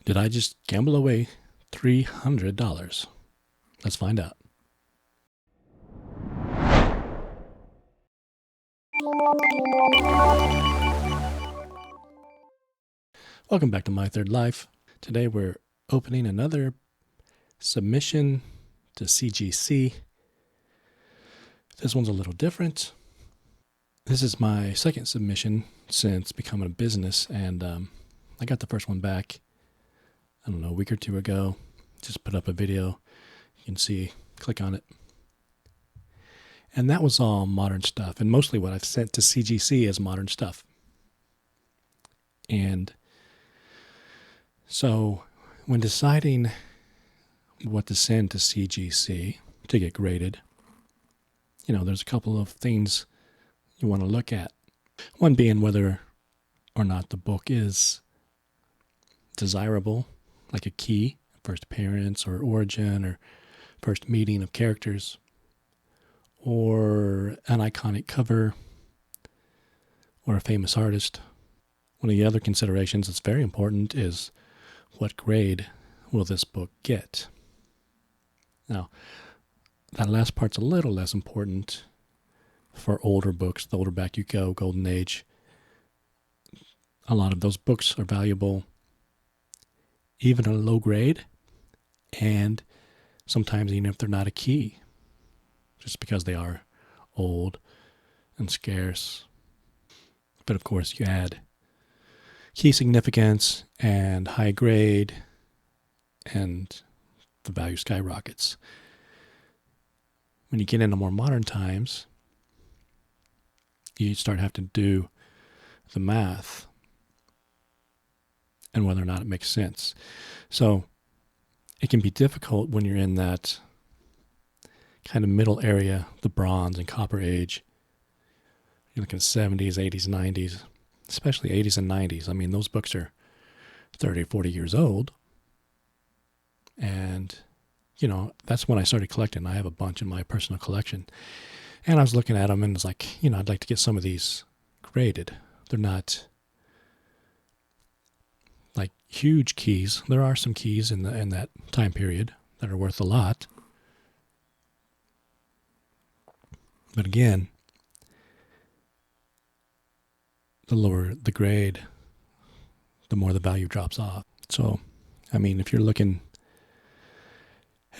Did I just gamble away $300? Let's find out. Welcome back to My Third Life. Today we're opening another submission to CGC. This one's a little different. This is my second submission since becoming a business, and I got the first one back, I don't know, a week or two ago. Just put up a video. You can see, click on it. And that was all modern stuff, and mostly what I've sent to CGC is modern stuff. And so when deciding what to send to CGC to get graded, there's a couple of things you want to look at. One being whether or not the book is desirable, like a key, first appearance or origin or first meeting of characters, or an iconic cover, or a famous artist. One of the other considerations that's very important is what grade will this book get? Now, that last part's a little less important for older books. The older back you go, Golden Age, a lot of those books are valuable, even at a low grade, and sometimes even if they're not a key, just because they are old and scarce. But of course, you add key significance and high grade, and the value skyrockets. When you get into more modern times, you start having to do the math and whether or not it makes sense. So it can be difficult when you're in that kind of middle area, the Bronze and Copper Age. You're looking at 70s, 80s, 90s, especially 80s and 90s. I mean, those books are 30, 40 years old. And, that's when I started collecting. I have a bunch in my personal collection. And I was looking at them and it's like, I'd like to get some of these graded. They're not like huge keys. There are some keys in that time period that are worth a lot. But again, the lower the grade, the more the value drops off. So, if you're looking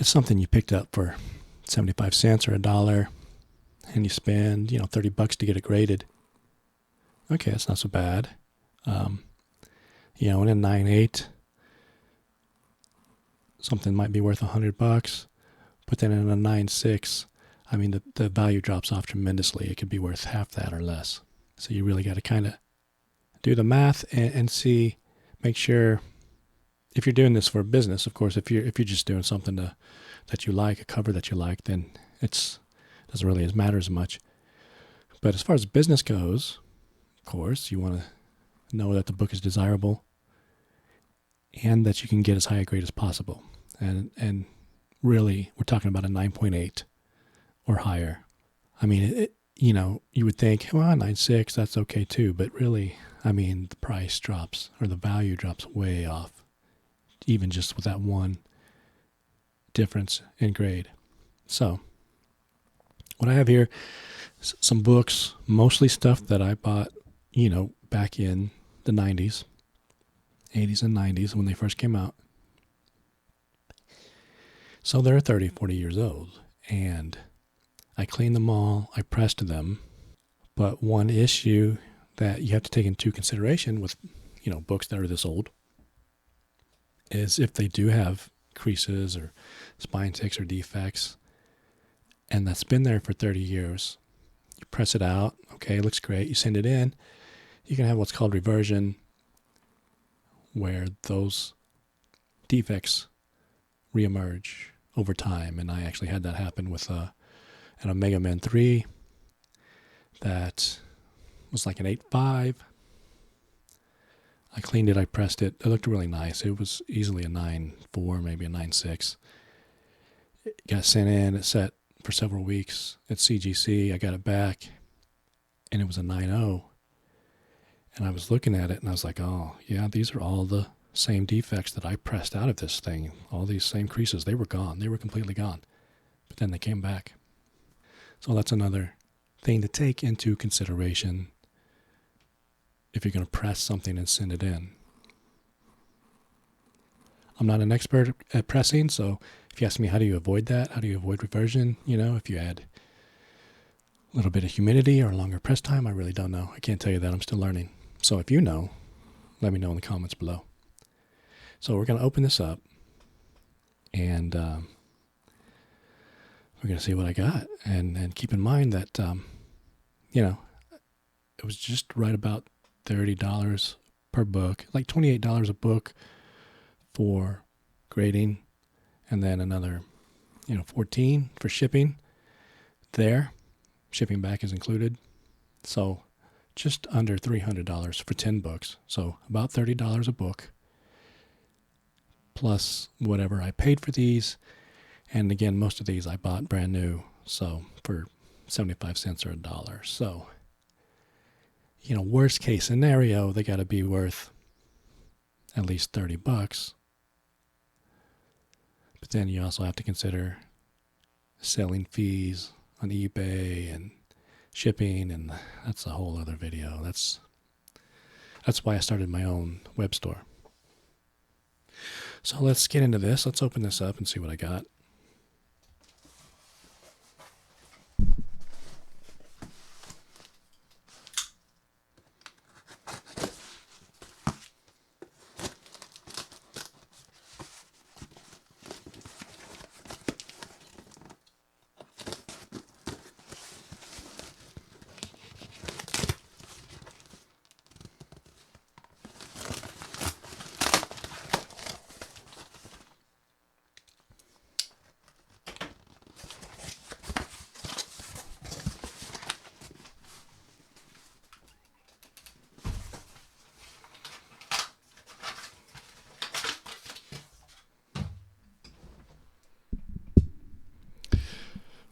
at something you picked up for 75 cents or $1, and you spend, $30 to get it graded, okay, that's not so bad. And in a 9.8, something might be worth $100, but then in a 9.6, the value drops off tremendously. It could be worth half that or less. So you really got to kind of do the math and see, make sure, if you're doing this for a business, of course, if you're just doing something that you like, a cover that you like, then it doesn't really matter as much. But as far as business goes, of course, you want to know that the book is desirable and that you can get as high a grade as possible. And really, we're talking about a 9.8 or higher. You would think, well, 9.6, that's okay too. But really, the price drops, or the value drops way off, even just with that one difference in grade. So, what I have here, some books, mostly stuff that I bought, back in the 90s, 80s and 90s when they first came out. So they're 30, 40 years old. And I cleaned them all, I pressed them. But one issue that you have to take into consideration with, books that are this old is if they do have creases or spine ticks or defects, and that's been there for 30 years, you press it out, okay, it looks great, you send it in, you can have what's called reversion, where those defects reemerge over time. And I actually had that happen with an Omega Man 3 that was like an 8.5. I cleaned it, I pressed it. It looked really nice. It was easily a 9.4, maybe a 9.6. It got sent in, it sat for several weeks at CGC. I got it back, and it was a 9.0. And I was looking at it, and I was like, oh, yeah, these are all the same defects that I pressed out of this thing, all these same creases, they were gone. They were completely gone. But then they came back. So that's another thing to take into consideration if you're going to press something and send it in. I'm not an expert at pressing, so if you ask me how do you avoid that, how do you avoid reversion, if you add a little bit of humidity or longer press time, I really don't know. I can't tell you that. I'm still learning. So if you know, let me know in the comments below. So we're going to open this up, and we're going to see what I got. And keep in mind that, it was just right about $30 per book, like $28 a book for grading, and then another, $14 for shipping there. Shipping back is included. So just under $300 for 10 books. So about $30 a book, plus whatever I paid for these. And again, most of these I bought brand new, so for 75 cents or $1. So, worst case scenario, they got to be worth at least $30. But then you also have to consider selling fees on eBay and shipping, and that's a whole other video. That's why I started my own web store. So let's get into this. Let's open this up and see what I got.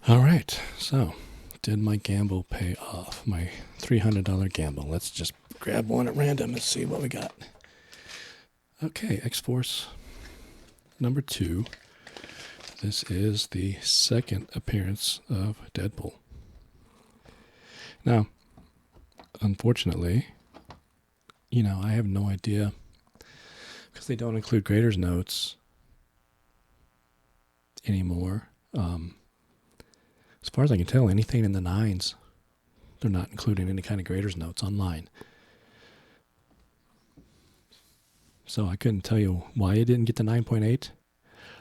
All right, so did my gamble pay off? My $300 gamble. Let's just grab one at random and see what we got. Okay, X-Force number 2. This is the second appearance of Deadpool. Now, unfortunately, I have no idea, because they don't include grader's notes anymore. As far as I can tell, anything in the 9s, they're not including any kind of grader's notes online. So I couldn't tell you why it didn't get the 9.8.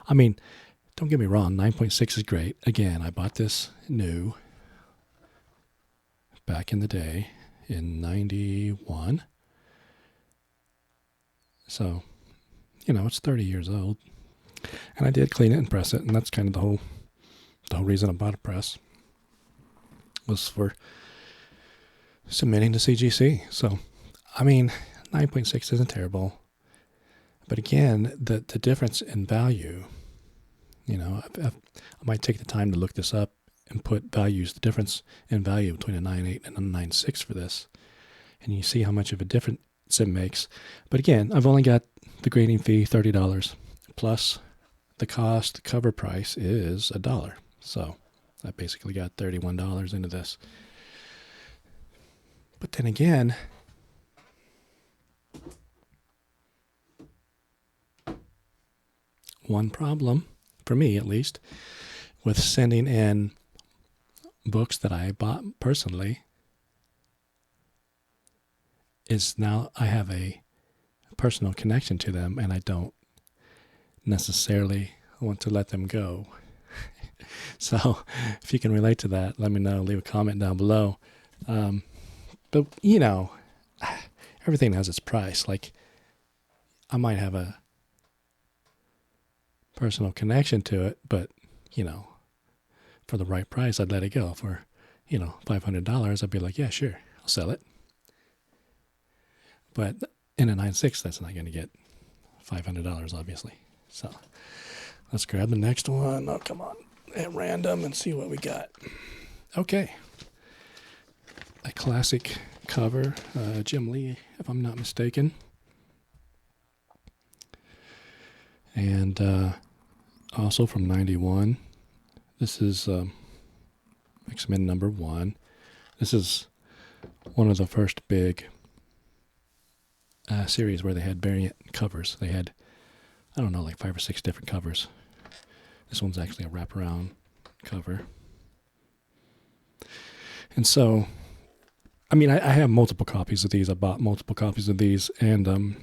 I mean, don't get me wrong, 9.6 is great. Again, I bought this new back in the day in 91. So, it's 30 years old. And I did clean it and press it, and that's kind of the whole reason I bought a press was for submitting to CGC. So, 9.6 isn't terrible. But again, the difference in value, I might take the time to look this up and put values, the difference in value between a 9.8 and a 9.6 for this. And you see how much of a difference it makes. But again, I've only got the grading fee, $30, plus the cover price is $1. So I basically got $31 into this. But then again, one problem, for me at least, with sending in books that I bought personally is now I have a personal connection to them, and I don't necessarily want to let them go. So if you can relate to that, let me know. Leave a comment down below. But, everything has its price. Like, I might have a personal connection to it, but, for the right price, I'd let it go. For, $500, I'd be like, yeah, sure, I'll sell it. But in a 9.6, that's not going to get $500, obviously. So let's grab the next one. Oh, come on. At random and see what we got. Okay. A classic cover, Jim Lee, if I'm not mistaken. And also from 91, this is X-Men #1. This is one of the first big series where they had variant covers. They had, I don't know, like 5 or 6 different covers. This one's actually a wraparound cover. And so, I mean, I have multiple copies of these. I bought multiple copies of these, and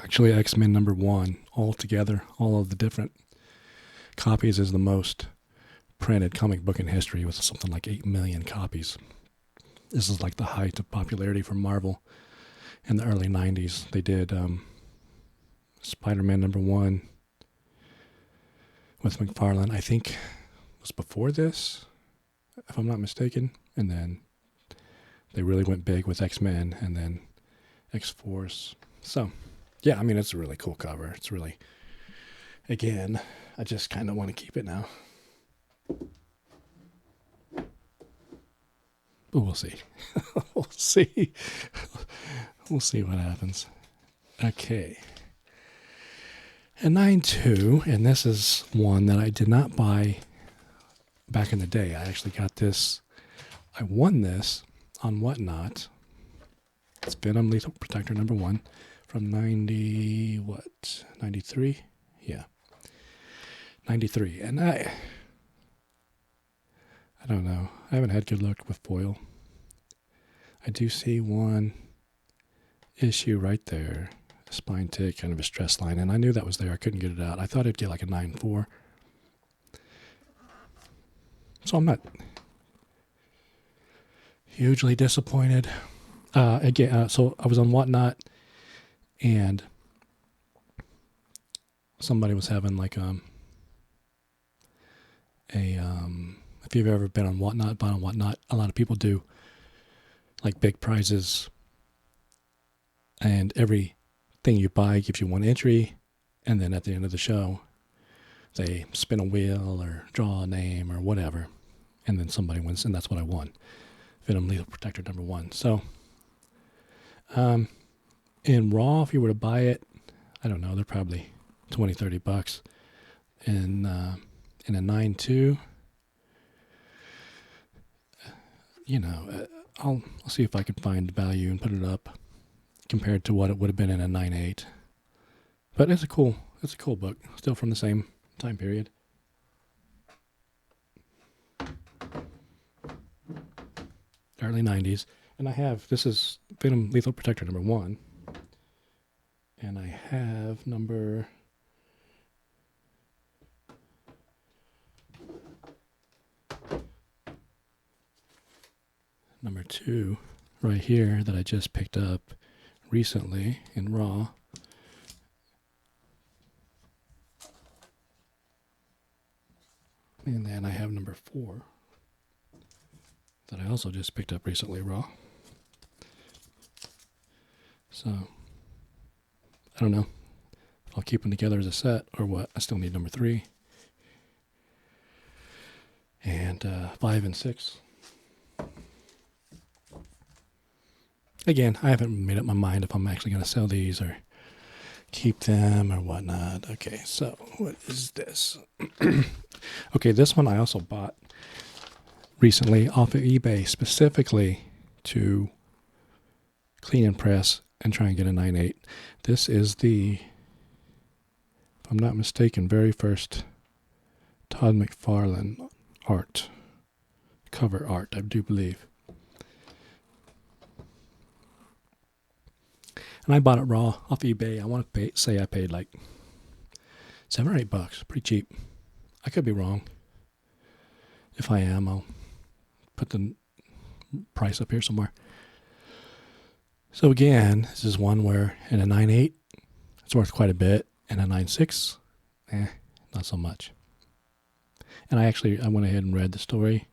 actually X-Men #1 all together, all of the different copies, is the most printed comic book in history, with something like 8 million copies. This is like the height of popularity for Marvel in the early 90s. They did Spider-Man #1 with McFarlane, I think was before this, if I'm not mistaken. And then they really went big with X-Men and then X-Force. So, yeah, I mean, it's a really cool cover. It's really, again, I just kind of want to keep it now. But we'll see. We'll see. We'll see what happens. Okay. And 9.2, and this is one that I did not buy back in the day. I actually got this. I won this on Whatnot. It's Venom Lethal Protector #1 from 93? Yeah. 93. And I don't know. I haven't had good luck with foil. I do see one issue right there. A spine tick, kind of a stress line. And I knew that was there. I couldn't get it out. I thought it'd get like a 9.4. So I'm not hugely disappointed. Again, so I was on Whatnot, and somebody was having like if you've ever been on Whatnot, bought on Whatnot, a lot of people do like big prizes, and every thing you buy gives you one entry, and then at the end of the show, they spin a wheel or draw a name or whatever, and then somebody wins, and that's what I won. Venom Lethal Protector #1. So, in Raw, if you were to buy it, I don't know, they're probably $20-$30. In a 9.2, you know, I'll see if I can find value and put it up compared to what it would have been in a 9.8. But it's a cool book, still from the same time period. Early 90s. And this is Venom Lethal Protector #1. And I have number 2 right here that I just picked up recently in Raw. And then I have number 4 that I also just picked up recently, Raw. So, I don't know if I'll keep them together as a set or what. I still need number 3. And 5 and 6. Again, I haven't made up my mind if I'm actually going to sell these or keep them or whatnot. Okay, so what is this? Okay, this one I also bought recently off of eBay specifically to clean and press and try and get a 9.8. This is the, if I'm not mistaken, very first Todd McFarlane art, cover art, I do believe. And I bought it raw off eBay. I want to say I paid like $7 or $8, pretty cheap. I could be wrong. If I am, I'll put the price up here somewhere. So again, this is one where in a 9.8, it's worth quite a bit. And a 9.6, not so much. And I went ahead and read the story.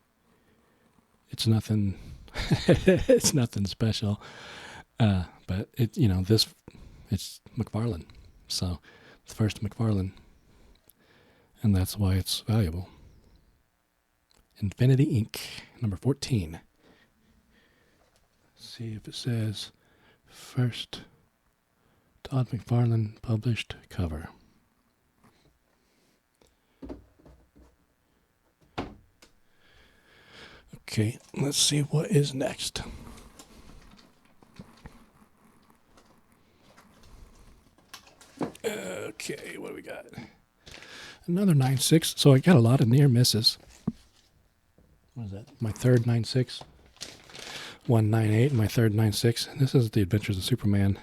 It's nothing, it's nothing special. But it's McFarlane. So it's first McFarlane. And that's why it's valuable. Infinity Inc., number 14. Let's see if it says first Todd McFarlane published cover. Okay, let's see what is next. Okay, what do we got? Another 9.6. So I got a lot of near misses. What is that? My third 9.6. 198 and my third 9.6. This is The Adventures of Superman,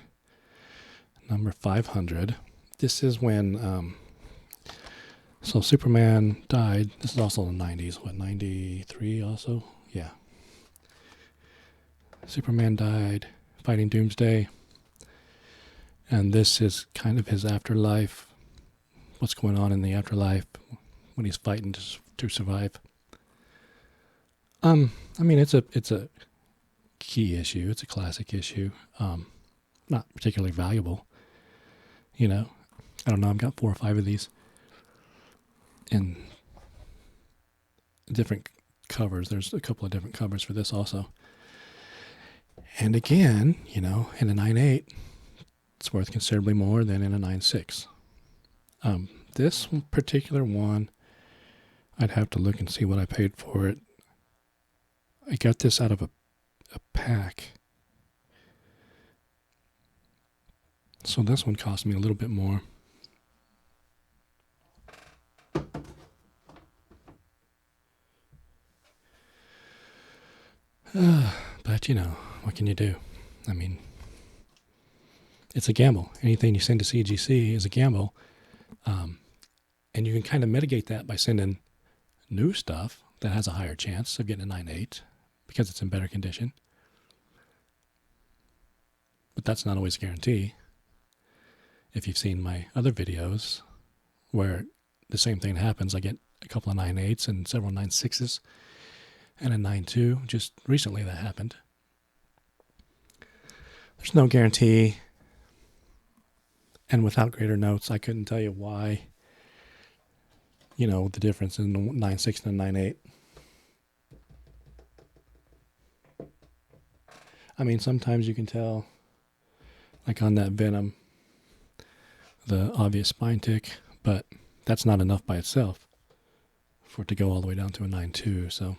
number 500. This is when so Superman died. This is also in the 90s. What, 93 also? Yeah. Superman died fighting Doomsday. And this is kind of his afterlife. What's going on in the afterlife when he's fighting to survive. I mean, it's a key issue. It's a classic issue. Not particularly valuable. You know, I don't know. I've got 4 or 5 of these in different covers. There's a couple of different covers for this also. And again, you know, in a 9.8, it's worth considerably more than in a 9.6. This particular one, I'd have to look and see what I paid for it. I got this out of a pack. So this one cost me a little bit more. But, you know, what can you do? I mean, it's a gamble. Anything you send to CGC is a gamble. And you can kind of mitigate that by sending new stuff that has a higher chance of getting a 9.8 because it's in better condition. But that's not always a guarantee. If you've seen my other videos where the same thing happens, I get a couple of 9.8s and several 9.6s and a 9.2. Just recently that happened. There's no guarantee. And without greater notes, I couldn't tell you why, you know, the difference in the 9.6 and the 9.8. I mean, sometimes you can tell, like on that Venom, the obvious spine tick, but that's not enough by itself for it to go all the way down to a 9.2, so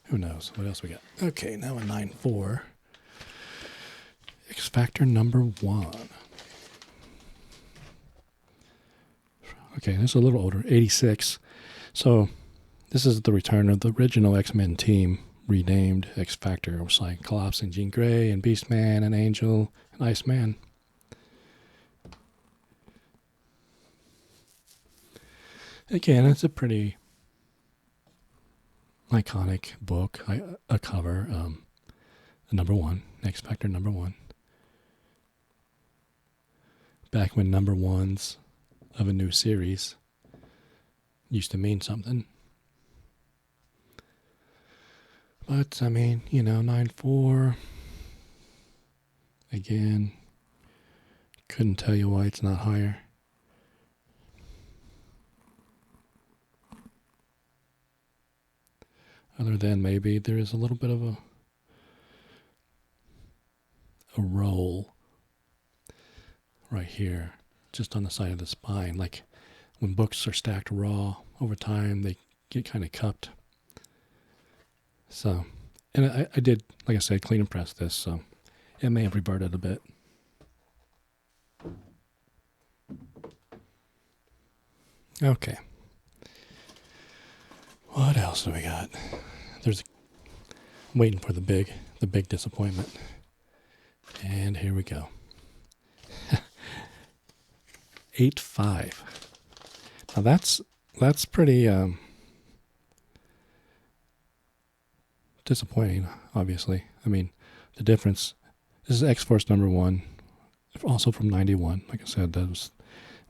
who knows? What else we got? Okay, now a 9.4. X Factor number 1. Okay, this is a little older, 86. So this is the return of the original X-Men team, renamed X Factor. It was like Cyclops and Jean Grey and Beastman and Angel and Iceman. Again, it's a pretty iconic book, a cover, number 1, X Factor number 1. Back when number 1s of a new series used to mean something. But, I mean, you know, 9.4, again, couldn't tell you why it's not higher. Other than maybe there is a little bit of a roll right here, just on the side of the spine. Like when books are stacked raw over time, they get kind of cupped. So, and I did, like I said, clean and press this, so it may have reverted a bit. Okay. What else do we got? I'm waiting for the big disappointment. And here we go. 8.5. Now that's pretty disappointing, obviously. I mean, the difference, this is X-Force number 1, also from 91. Like I said, that was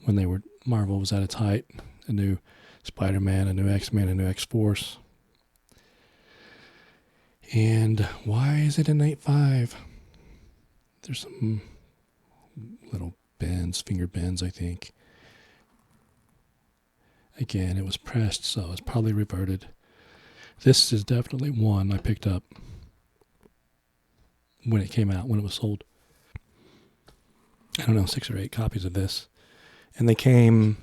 when Marvel was at its height. A new Spider-Man, a new X-Men, a new X-Force. And why is it an 8.5? There's some little bends, finger bends, I think. Again, it was pressed, so it's probably reverted. This is definitely one I picked up when it came out, when it was sold. I don't know, 6 or 8 copies of this. And they came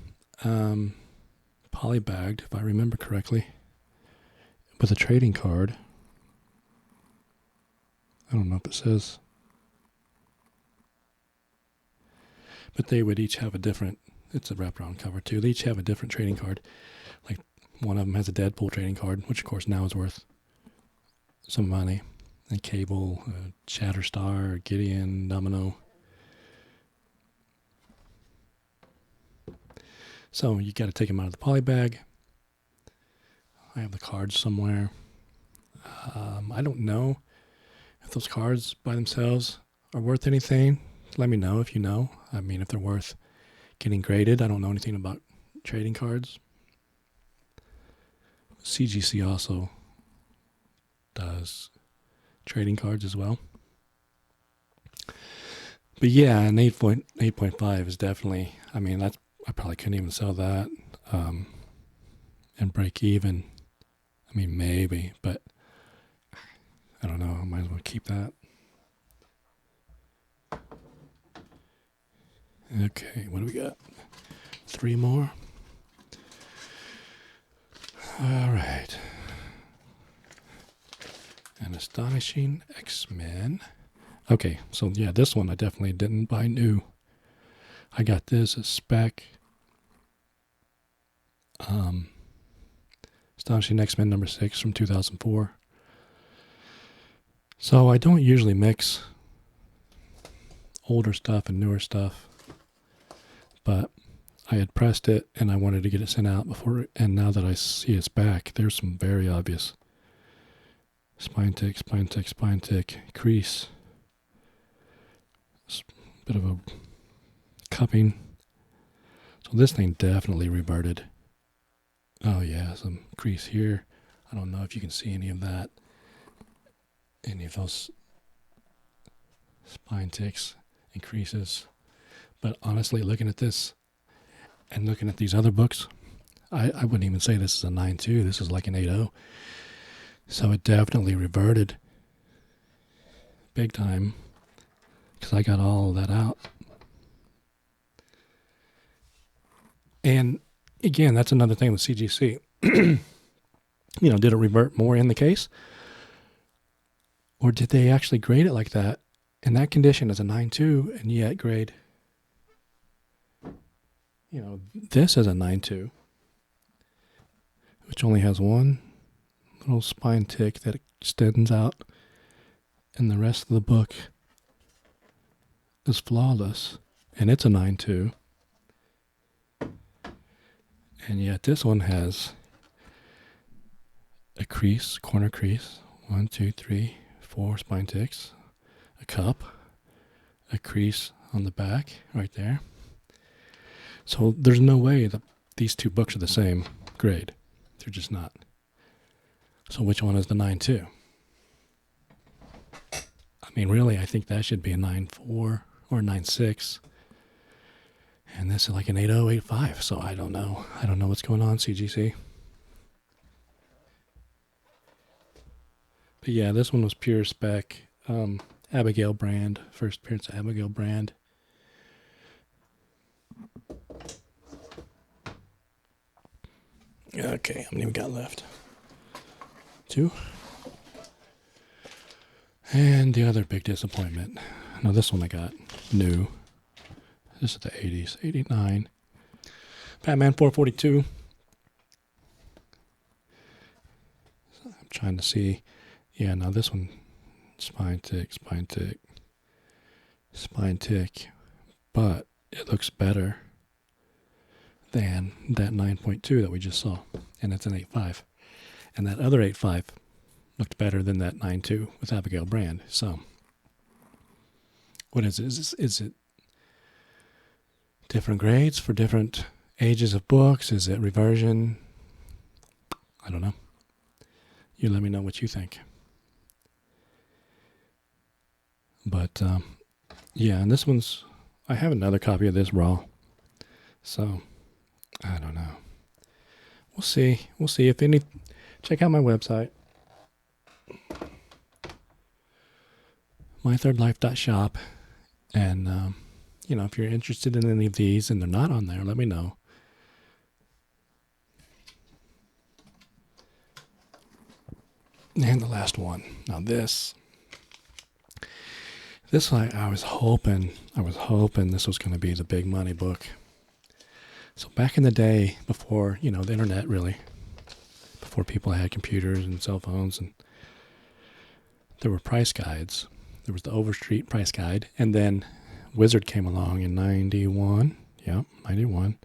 polybagged, if I remember correctly, with a trading card. I don't know if it says. But they would each have a different, it's a wraparound cover too. They each have a different trading card. Like one of them has a Deadpool trading card, which of course now is worth some money. And Cable, Shatterstar, Gideon, Domino. So you got to take them out of the poly bag. I have the cards somewhere. I don't know if those cards by themselves are worth anything. Let me know if you know. I mean, if they're worth getting graded. I don't know anything about trading cards. CGC also does trading cards as well. But yeah, an 8.5 is definitely, I mean, I probably couldn't even sell that and break even. I mean, maybe, but I don't know. I might as well keep that. Okay, what do we got? 3 more. All right. An Astonishing X-Men. Okay, so yeah, this one I definitely didn't buy new. I got this as spec. Astonishing X-Men number 6 from 2004. So I don't usually mix older stuff and newer stuff, but I had pressed it and I wanted to get it sent out before, and now that I see it's back, there's some very obvious spine tick, crease. It's a bit of a cupping. So this thing definitely reverted. Oh yeah, some crease here. I don't know if you can see any of that. Any of those spine ticks and creases. But honestly, looking at this and looking at these other books, I wouldn't even say this is a 9.2. This is like an 8.0. So it definitely reverted big time because I got all of that out. And again, that's another thing with CGC. You know, did it revert more in the case? Or did they actually grade it like that in that condition as a 9.2 and yet grade, you know, this as a 9.2, which only has one little spine tick that extends out, and the rest of the book is flawless, and it's a 9.2. And yet this one has a crease, corner crease, 1, 2, 3, 4 spine ticks, a cup, a crease on the back right there. So there's no way that these two books are the same grade. They're just not. So which one is the 9.2? I mean, really, I think that should be a 9.4 or 9.6. And this is like an 8.0, 8.5. So I don't know. I don't know what's going on, CGC. But yeah, this one was pure spec. Abigail brand. First appearance of Abigail brand. Okay, how many we got left? 2. And the other big disappointment. No, this one I got new. This is the 80s, 89. Batman 442. I'm trying to see. Yeah, now this one, spine tick. But it looks better than that 9.2 that we just saw. And it's an 8.5. And that other 8.5 looked better than that 9.2 with Abigail Brand. So, what is it? Is it different grades for different ages of books? Is it reversion? I don't know. You let me know what you think. But, yeah, and this one's, I have another copy of this raw. So, I don't know. We'll see. We'll see. If any, check out my website. MyThirdLife.shop. And if you're interested in any of these and they're not on there, let me know. And the last one. Now this I was hoping this was going to be the big money book. So back in the day, before, the internet really, before people had computers and cell phones, and there were price guides. There was the Overstreet price guide, and then Wizard came along in 91. Yep, 91.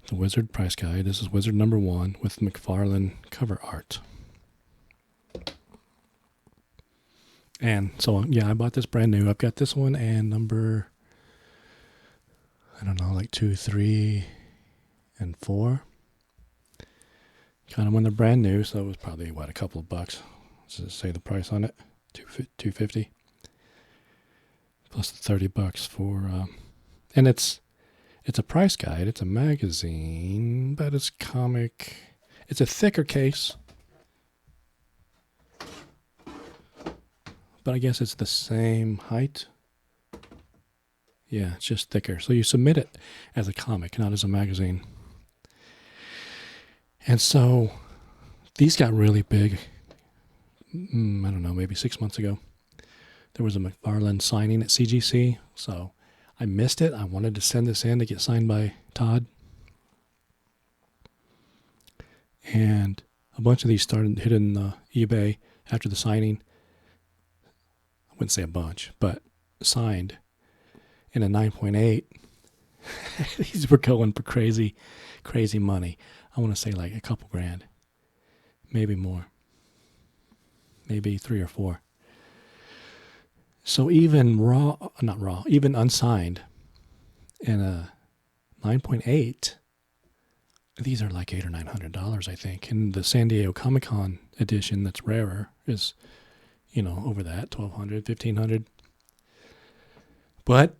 The Wizard price guide. This is Wizard number 1 with McFarlane cover art. And so, I bought this brand new. I've got this one and number, I don't know, like 2, 3, and 4. Got them when they're brand new, so it was probably, a couple of bucks. Let's say the price on it, $2.50. Plus the $30 for, and it's a price guide. It's a magazine, but it's comic. It's a thicker case. But I guess it's the same height. Yeah, it's just thicker. So you submit it as a comic, not as a magazine. And so these got really big, I don't know, maybe 6 months ago. There was a McFarlane signing at CGC, so I missed it. I wanted to send this in to get signed by Todd. And a bunch of these started hitting eBay after the signing. I wouldn't say a bunch, but signed in a 9.8. These were going for crazy, crazy money. I want to say like a couple grand, maybe more, maybe 3 or 4. So even even unsigned in a 9.8, these are like $800 or $900, I think. And the San Diego Comic-Con edition that's rarer is, over that, $1,200, $1,500. But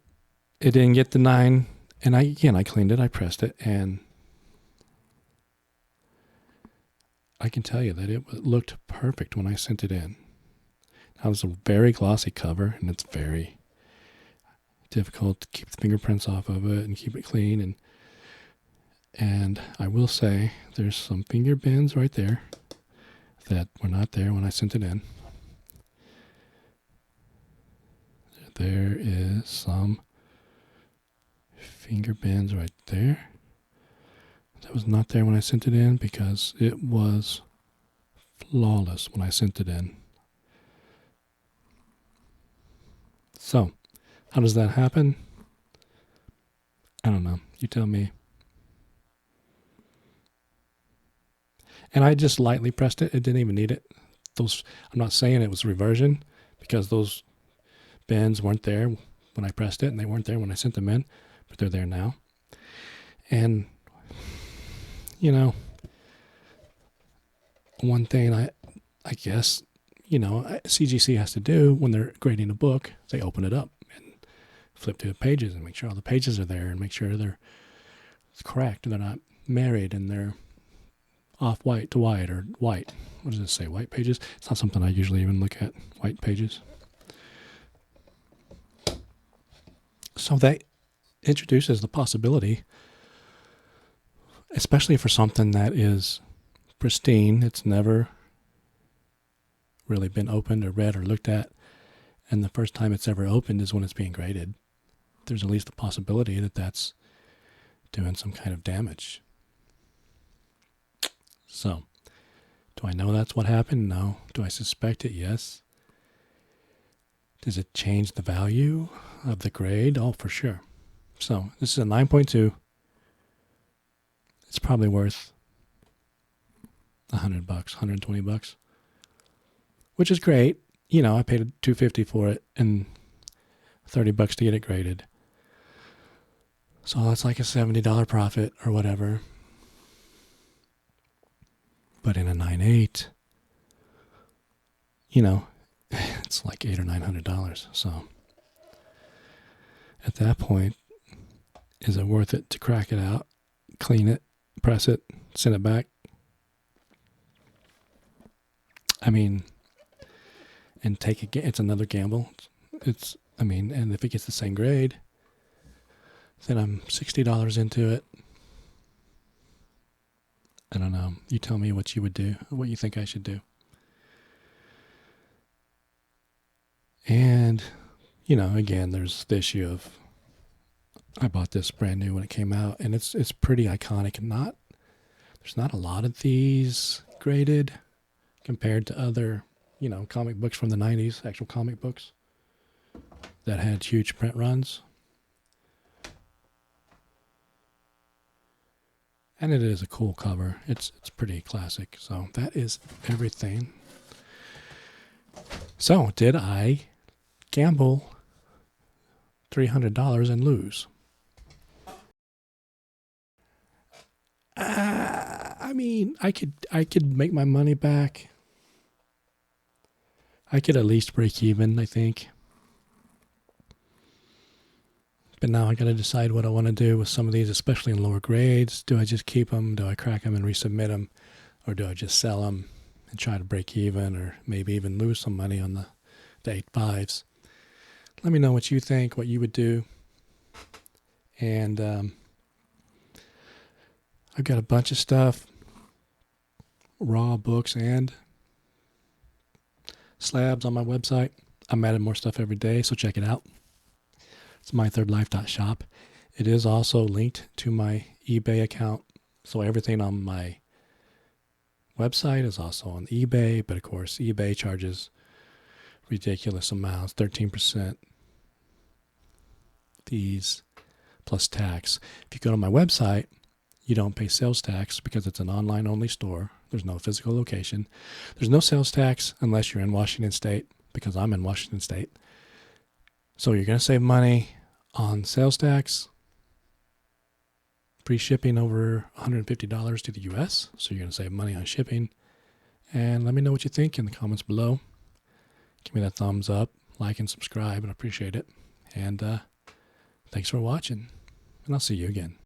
it didn't get the 9. And I cleaned it, I pressed it, and I can tell you that it looked perfect when I sent it in. Now, it's a very glossy cover, and it's very difficult to keep the fingerprints off of it and keep it clean. And I will say there's some finger bends right there that were not there when I sent it in. There is some finger bends right there. That was not there when I sent it in because it was flawless when I sent it in. So, how does that happen? I don't know. You tell me. And I just lightly pressed it. It didn't even need it. I'm not saying it was reversion because those bends weren't there when I pressed it and they weren't there when I sent them in, but they're there now. And, one thing I guess, CGC has to do when they're grading a book, they open it up and flip through the pages and make sure all the pages are there and make sure they're correct and they're not married and they're off white to white or white. What does it say? White pages? It's not something I usually even look at, white pages. So that introduces the possibility, especially for something that is pristine, it's never really been opened or read or looked at, and the first time it's ever opened is when it's being graded. There's at least a possibility that that's doing some kind of damage. So, do I know that's what happened? No. Do I suspect it? Yes. Does it change the value of the grade? Oh, for sure. So, this is a 9.2. It's probably worth $100, $120, which is great. I paid $250 for it and $30 to get it graded. So that's like a $70 profit or whatever. But in a 9.8, it's like $800 or $900. So at that point, is it worth it to crack it out, clean it, press it, send it back? And take it's another gamble. And if it gets the same grade, Then I'm $60 into it. I don't know. You tell me what you would do, or what you think I should do. And, again, there's the issue of I bought this brand new when it came out, and it's pretty iconic. There's not a lot of these graded compared to other, comic books from the 90s, actual comic books that had huge print runs. And it is a cool cover. It's pretty classic. So that is everything. So did I gamble $300 and lose? I mean, I could make my money back. I could at least break even, I think. But now I got to decide what I want to do with some of these, especially in lower grades. Do I just keep them? Do I crack them and resubmit them? Or do I just sell them and try to break even, or maybe even lose some money on the 8.5s? Let me know what you think, what you would do. And I've got a bunch of stuff, raw books and slabs on my website. I'm adding more stuff every day, so check it out. It's MyThirdLife.shop. It is also linked to my eBay account, so everything on my website is also on eBay, but of course eBay charges ridiculous amounts, 13% fees plus tax. If you go to my website, you don't pay sales tax because it's an online-only store. There's no physical location. There's no sales tax unless you're in Washington State, because I'm in Washington State. So you're going to save money on sales tax, free shipping over $150 to the U.S., so you're going to save money on shipping. And let me know what you think in the comments below. Give me that thumbs up, like, and subscribe, and I appreciate it. And thanks for watching, and I'll see you again.